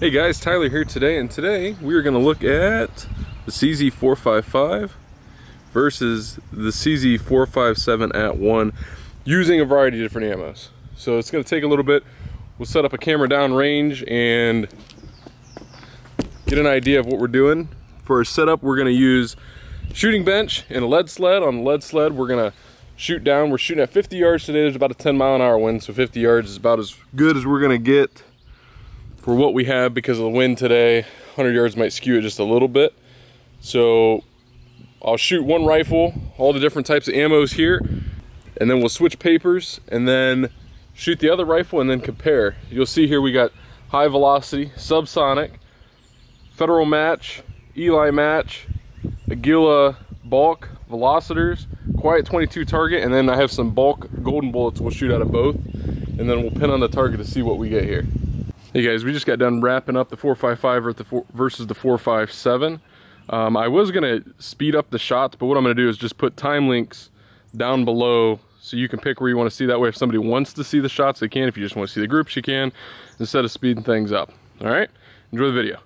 Hey guys, Tyler here today, and today we are going to look at the CZ455 versus the CZ457 at 1 using a variety of different ammos. So it's going to take a little bit. We'll set up a camera down range and get an idea of what we're doing. For our setup, we're going to use shooting bench and a lead sled. On the lead sled, we're going to shoot down. We're shooting at 50 yards today. There's about a 10-mile-an-hour wind, so 50 yards is about as good as we're going to get for what we have because of the wind today. 100 yards might skew it just a little bit. So I'll shoot one rifle, all the different types of ammos here, and then we'll switch papers and then shoot the other rifle and then compare. You'll see here we got high velocity, subsonic, federal match, Eley match, Aguila bulk, Velocitors, Quiet 22 target, and then I have some bulk golden bullets we'll shoot out of both, and then we'll pin on the target to see what we get here. Hey guys, we just got done wrapping up the 455 versus the 457. I was gonna speed up the shots, but what I'm gonna do is just put time links down below so you can pick where you want to see. That way if somebody wants to see the shots, they can. If you just want to see the groups, you can, instead of speeding things up. All right, enjoy the video.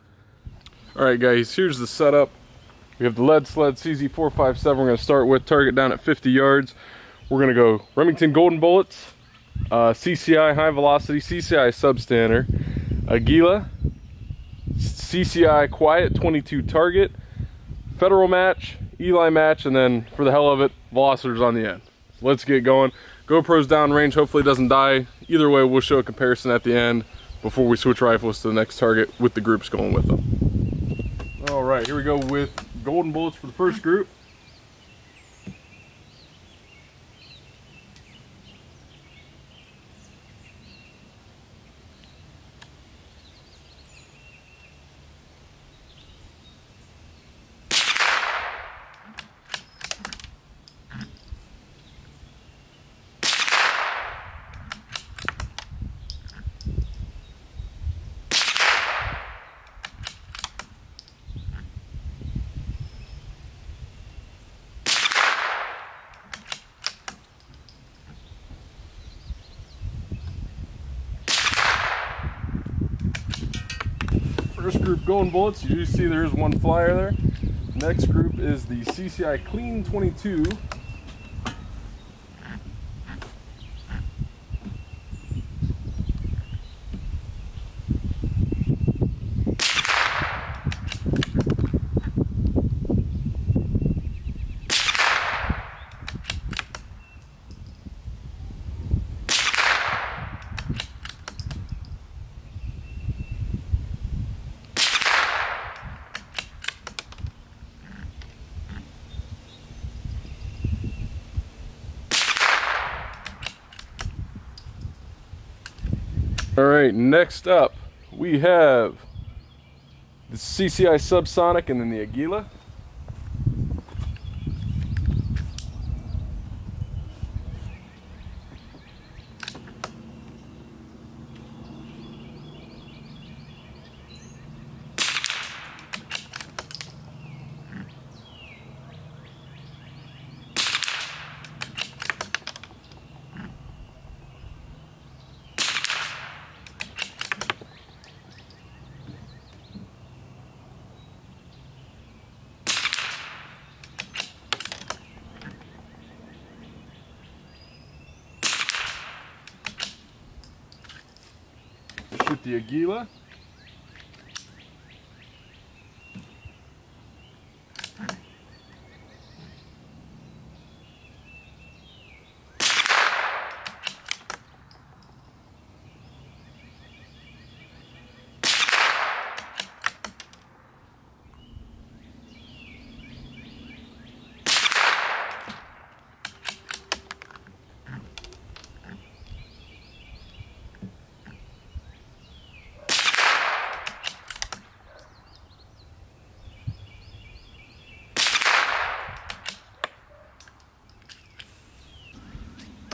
All right guys, here's the setup. We have the lead sled CZ457. We're gonna start with target down at 50 yards. We're gonna go Remington golden bullets, CCI high velocity, CCI Sub Standard, Aguila, CCI Quiet 22 target, federal match, Eley match, and then for the hell of it, Velocitors on the end. Let's get going. GoPro's downrange, hopefully it doesn't die. Either way, we'll show a comparison at the end before we switch rifles to the next target with the groups going with them. All right, here we go with golden bullets for the first group. First group golden bullets, you see there's one flyer there. Next group is the CCI Clean 22. All right, next up we have the CCI Subsonic and then the Aguila. Shoot the Aguila.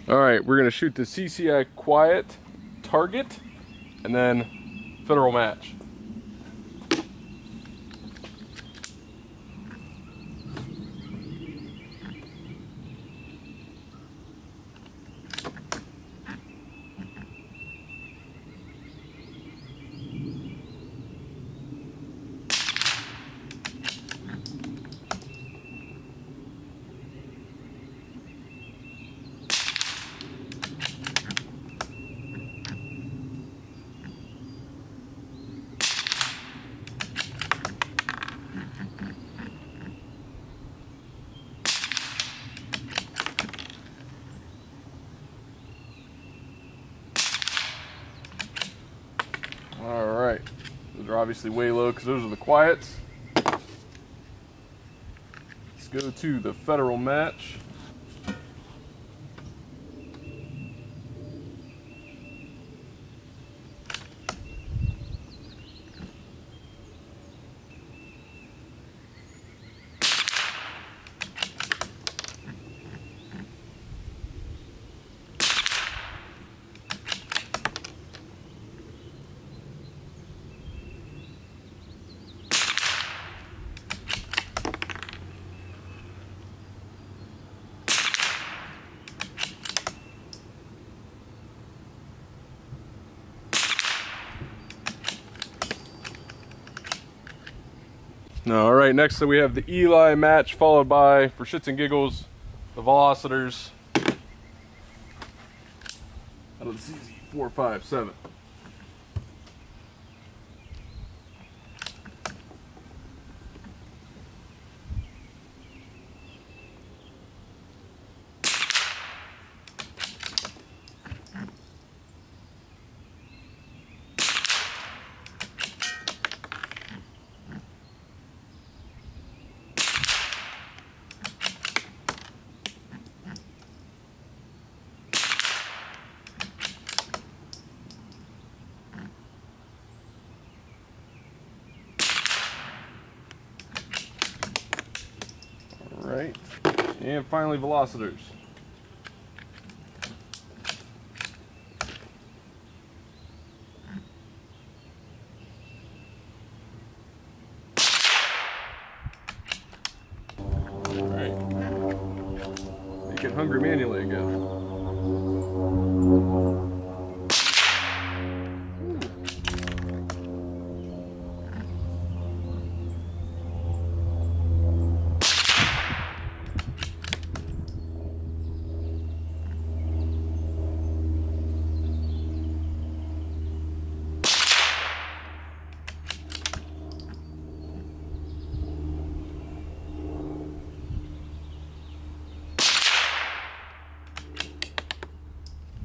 All right, we're gonna shoot the CCI Quiet target and then federal match. obviously way low because those are the Quiets. Let's go to the Federal match. All right, next we have the Eley match, followed by, for shits and giggles, the Velocitors out of the CZ457. Right, and finally Velocitors. All right, make it hungry manually again.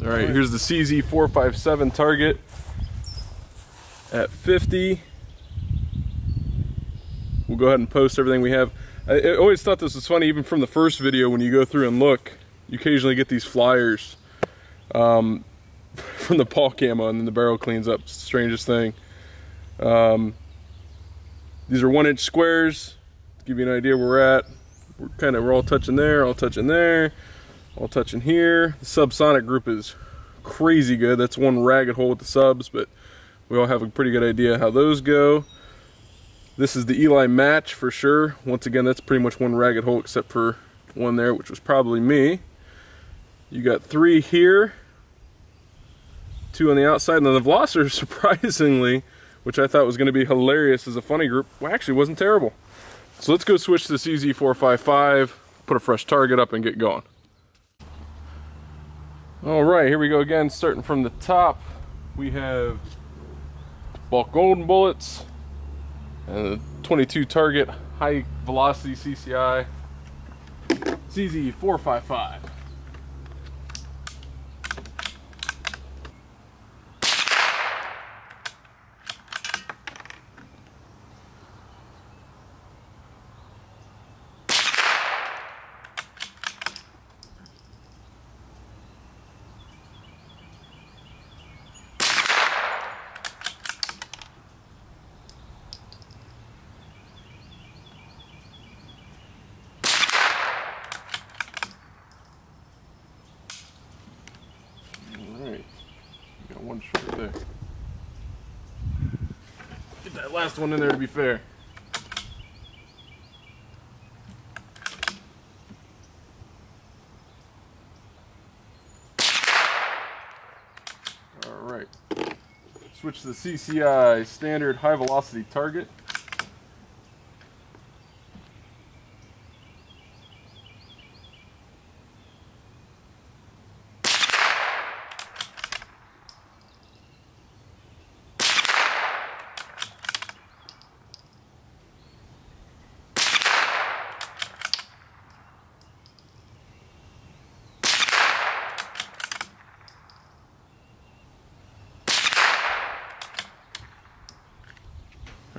All right, here's the CZ457 target at 50. We'll go ahead and post everything we have. I always thought this was funny, even from the first video, when you go through and look, you occasionally get these flyers from the paw camo, and then the barrel cleans up. It's the strangest thing. These are 1-inch squares. To give you an idea where we're at. We're all touching there, all touching there. All touching here. The subsonic group is crazy good. That's one ragged hole with the subs, but we all have a pretty good idea how those go. This is the Eley match for sure. Once again, that's pretty much one ragged hole except for one there, which was probably me. You got 3 here, 2 on the outside, and then the Velocitor, surprisingly, which I thought was going to be hilarious as a funny group, well, actually wasn't terrible. So let's go switch to the CZ455, put a fresh target up, and get going. All right, here we go again, starting from the top. We have bulk golden bullets and a 22 target high velocity CCI CZ455. One short there. Get that last one in there to be fair. All right. Switch to the CCI Standard high velocity target.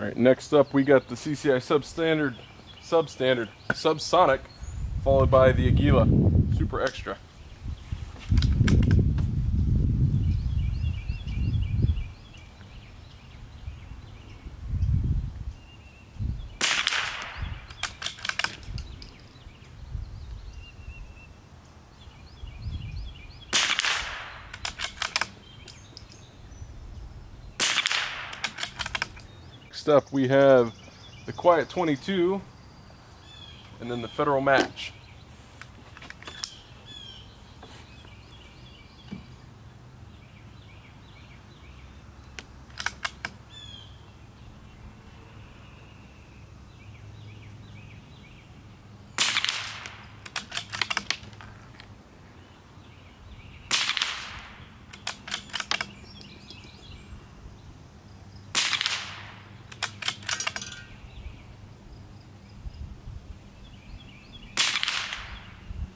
Alright, next up we got the CCI Subsonic, followed by the Aguila Super Extra. Next up we have the Quiet 22 and then the Federal Match.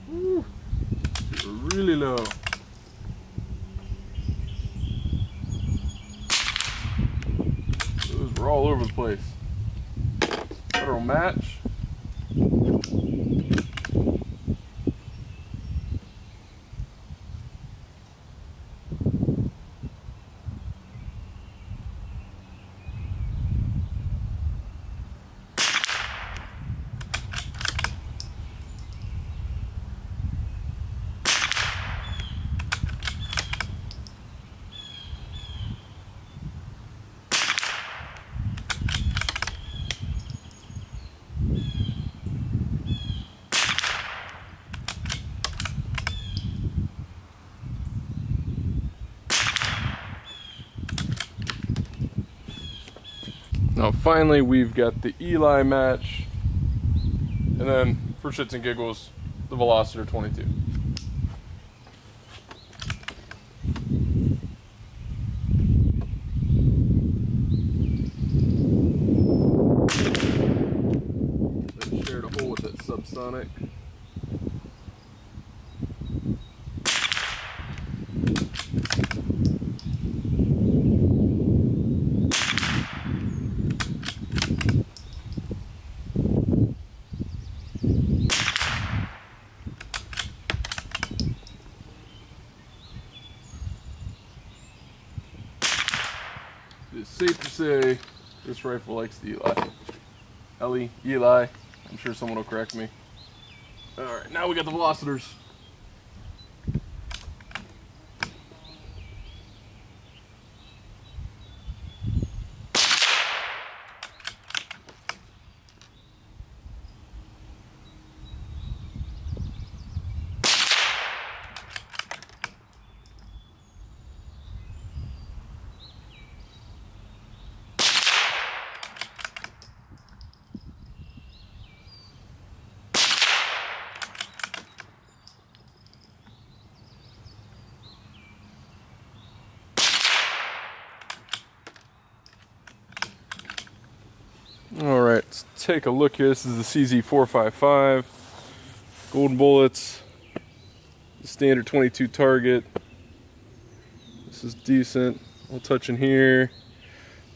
Woo, really low. Those were all over the place. Federal Match. Now finally we've got the Eley Match, and then for shits and giggles, the Velocitor 22. They shared a hole with that Subsonic. It's safe to say this rifle likes the Eley. Eley. I'm sure someone will correct me. Alright, now we got the Velocitors. Alright, let's take a look here. This is the CZ455. Golden bullets. The standard 22 target. This is decent. We'll touch in here.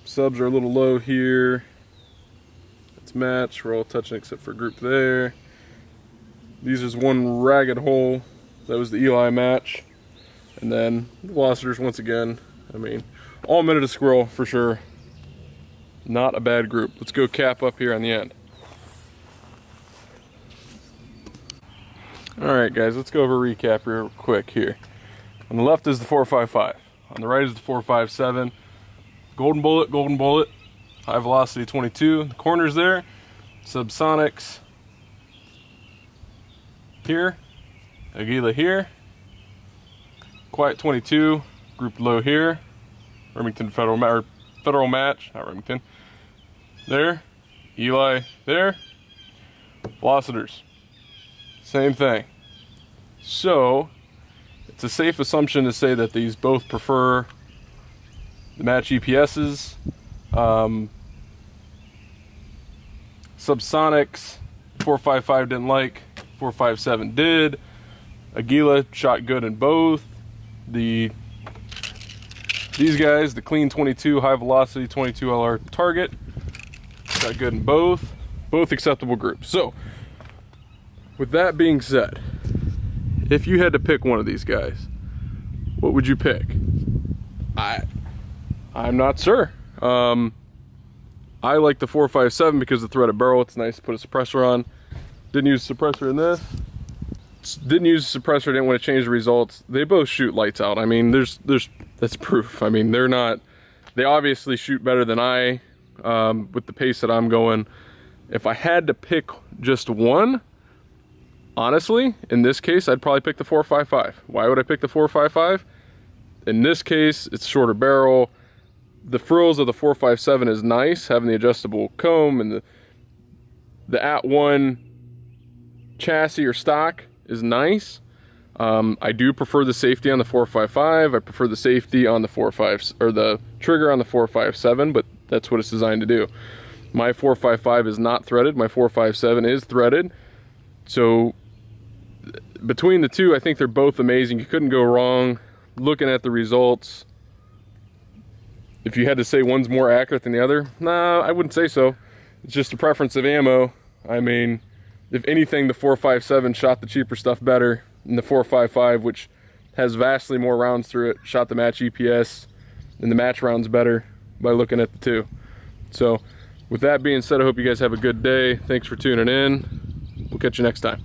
Subs are a little low here. It's matched. We're all touching except for group there. These is one ragged hole. That was the Eley Match. And then the Velocitors once again. I mean, all minute a squirrel for sure. Not a bad group. Let's go cap up here on the end. Alright guys, let's go over a recap real quick here. On the left is the 455. On the right is the 457. Golden bullet, high velocity 22. The corners there, Subsonics here, Aguila here, Quiet 22, grouped low here, Remington Federal Match, not Remington, there, Eley there, Velocitors, same thing. So, it's a safe assumption to say that these both prefer the match EPSs. Subsonics, 455 didn't like, 457 did. Aguila shot good in both. These guys, the clean 22 high velocity 22 LR target, Got good in both acceptable groups. So, with that being said, if you had to pick one of these guys, what would you pick? I'm not sure. I like the 457 because of the threaded barrel. It's nice to put a suppressor on. Didn't use a suppressor in this. Didn't use a suppressor, didn't want to change the results. They both shoot lights out. I mean, that's proof. I mean, they obviously shoot better than I, with the pace that I'm going. If I had to pick just one, honestly, in this case, I'd probably pick the 455. Why would I pick the 455? In this case, it's shorter barrel. The frills of the 457 is nice, having the adjustable comb, and the @1 chassis or stock is nice. I do prefer the safety on the 455. I prefer the safety on the 45 or the trigger on the 457, but that's what it's designed to do. My 455 is not threaded. My 457 is threaded. So between the two, I think they're both amazing. You couldn't go wrong. Looking at the results, if you had to say one's more accurate than the other, nah, I wouldn't say so. It's just a preference of ammo. I mean, if anything, the 457 shot the cheaper stuff better, and the 455, which has vastly more rounds through it, shot the match EPS and the match rounds better by looking at the two. So with that being said, I hope you guys have a good day. Thanks for tuning in. We'll catch you next time.